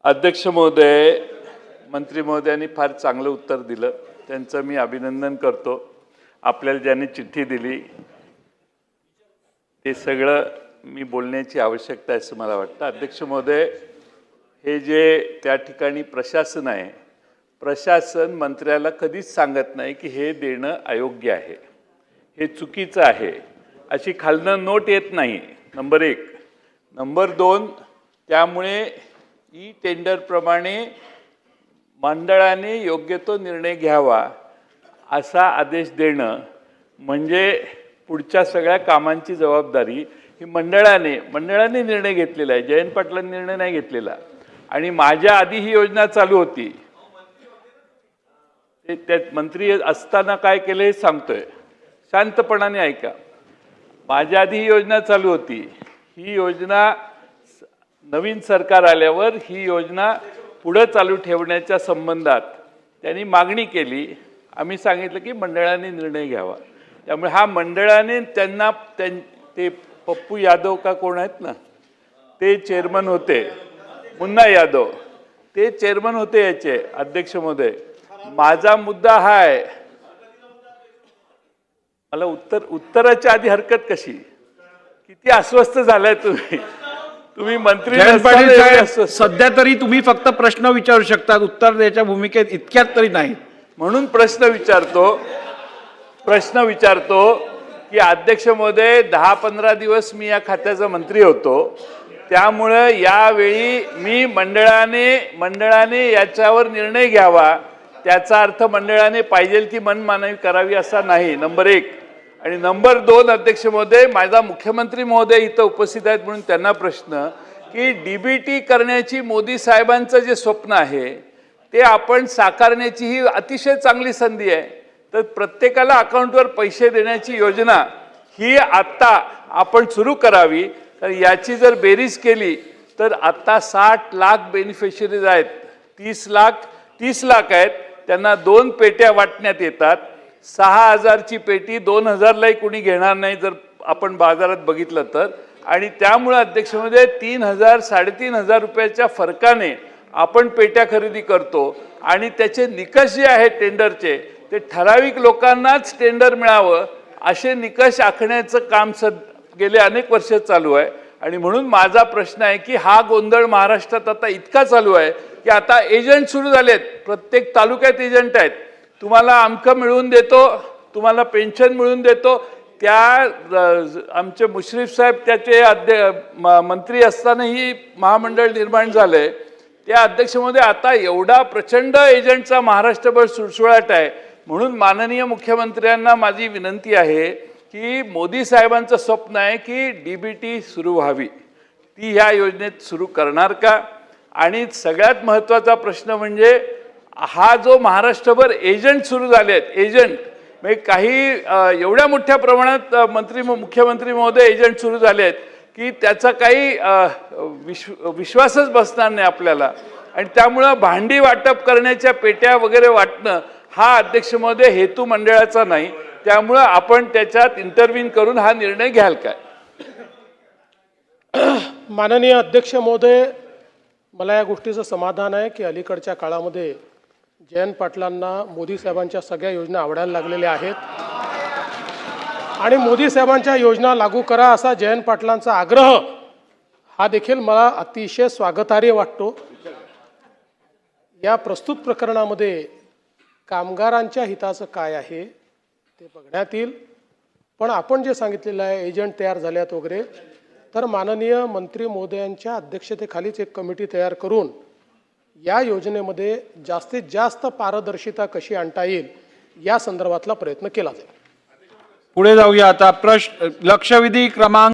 अध्यक्ष महोदय, मंत्री महोदयांनी फार चांगलं उत्तर दिलं, त्यांचं मी अभिनंदन करतो। आपल्याला ज्यांनी चिठ्ठी दिली ते सगळं मी बोलण्याची आवश्यकता आहे असं मला वाटतं। अध्यक्ष महोदय, हे जे त्या ठिकाणी प्रशासन आहे, प्रशासन मंत्र्याला कधीच सांगत नाही की हे देणं अयोग्य आहे, हे चुकीचं आहे, अशी खालनं नोट येत नाही। नंबर 1। नंबर 2, त्यामुळे ई टेंडर प्रमाणे मंडळाने योग्य तो निर्णय घ्यावा असा आदेश देणं म्हणजे पुढच्या सगळ्या कामांची जबाबदारी ही मंडळाने निर्णय घेतलेला आहे। जयंत पाटलांनी निर्णय नाही घेतलेला। आणि माझ्या आधी ही योजना चालू होती, त्यात मंत्री असताना काय केलं हे सांगतोय, शांतपणाने ऐका। माझ्या आधी ही योजना चालू होती। ही योजना नवीन सरकार आल्यावर ही योजना पुढे चालू ठेवण्याच्या संबंधात त्यांनी मागणी केली। आम्ही सांगितलं की मंडळाने निर्णय घ्यावा। त्यामुळे हा मंडळाने त्यांना ते पप्पू यादव का कोण आहेत ना, ते चेअरमन होते, मुन्ना यादव ते चेअरमन होते याचे। अध्यक्ष महोदय, माझा मुद्दा हा आहे, मला उत्तराच्या आधी हरकत कशी? किती अस्वस्थ झालाय तुम्ही मंत्री सध्या तरी तुम्ही फक्त प्रश्न विचारू शकता, उत्तर द्यायच्या भूमिकेत इतक्यात तरी नाही। म्हणून प्रश्न विचारतो की अध्यक्ष महोदय, 10-15 दिवस मी या खात्याचा मंत्री होतो, त्यामुळे यावेळी मी मंडळाने याच्यावर निर्णय घ्यावा, त्याचा अर्थ मंडळाने पाहिजे ती मनमानी करावी असा नाही। नंबर 1। आणि नंबर 2, अध्यक्ष महोदय, माझा मुख्यमंत्री महोदय इथं उपस्थित आहेत म्हणून त्यांना प्रश्न की डीबीटी करण्याची मोदी साहेबांचं जे स्वप्न आहे ते आपण साकारण्याची ही अतिशय चांगली संधी आहे। तर प्रत्येकाला अकाउंटवर पैसे देण्याची योजना ही आता आपण सुरू करावी। तर याची जर बेरीज केली तर आता 60 लाख बेनिफिशरीज आहेत, 30 लाख आहेत, त्यांना 2 पेट्या वाटण्यात येतात। 6000 ची पेटी 2000लाही कोणी घेणार नाही जर आपण बाजारात बघितलं तर। आणि त्यामुळे अध्यक्ष महोदय, 3000-3,500 रुपयाच्या फरकाने आपण पेट्या खरेदी करतो आणि त्याचे निकष जे आहेत टेंडरचे ते ठराविक लोकांनाच टेंडर मिळावं असे निकष आखण्याचं काम गेले अनेक वर्ष चालू आहे। आणि म्हणून माझा प्रश्न आहे की हा गोंधळ महाराष्ट्रात आता इतका चालू आहे की आता एजंट सुरू झालेत, प्रत्येक तालुक्यात एजंट आहेत। तुम्हाला अमकं मिळवून देतो, तुम्हाला पेन्शन मिळवून देतो। त्या आमचे मुश्रीफ साहेब त्याचे मंत्री असतानाही महामंडळ निर्माण झाले। त्या अध्यक्ष महोदय, आता एवढा प्रचंड एजंटचा महाराष्ट्रभर सुळसुळाट आहे। म्हणून माननीय मुख्यमंत्र्यांना माझी विनंती आहे की मोदी साहेबांचं स्वप्न आहे की डीबीटी सुरू व्हावी, ती ह्या योजनेत सुरू करणार का? आणि सगळ्यात महत्त्वाचा प्रश्न म्हणजे हा जो महाराष्ट्रभर एजंट सुरू झालेत, एजंट म्हणजे काही एवढ्या मोठ्या प्रमाणात मुख्यमंत्री महोदय एजंट सुरू झालेत की त्याचा काही विश्वासच बसणार नाही आपल्याला। आणि त्यामुळं भांडी वाटप करण्याच्या पेट्या वगैरे वाटणं हा अध्यक्ष महोदय हेतू मंडळाचा नाही। त्यामुळं आपण त्याच्यात इंटरव्हीन करून हा निर्णय घ्याल काय? माननीय अध्यक्ष महोदय, मला या गोष्टीचं समाधान आहे की अलीकडच्या काळामध्ये जयंत पाटलांना मोदी साहेबांच्या सगळ्या योजना आवडायला लागलेल्या आहेत आणि मोदी साहेबांच्या योजना लागू करा असा जयंत पाटलांचा आग्रह हा देखील मला अतिशय स्वागतार्ह वाटतो। या प्रस्तुत प्रकरणामध्ये कामगारांच्या हिताचं काय आहे ते बघण्यात येईल। पण आपण जे सांगितलेलं आहे एजंट तयार झाल्यात वगैरे, तर माननीय मंत्री महोदयांच्या अध्यक्षतेखालीच एक कमिटी तयार करून या योजनेमध्ये जास्तीत जास्त पारदर्शिता कशी आणता येईल या संदर्भातला प्रयत्न केला जाईल। पुढे जाऊया आता। लक्षवेधी क्रमांक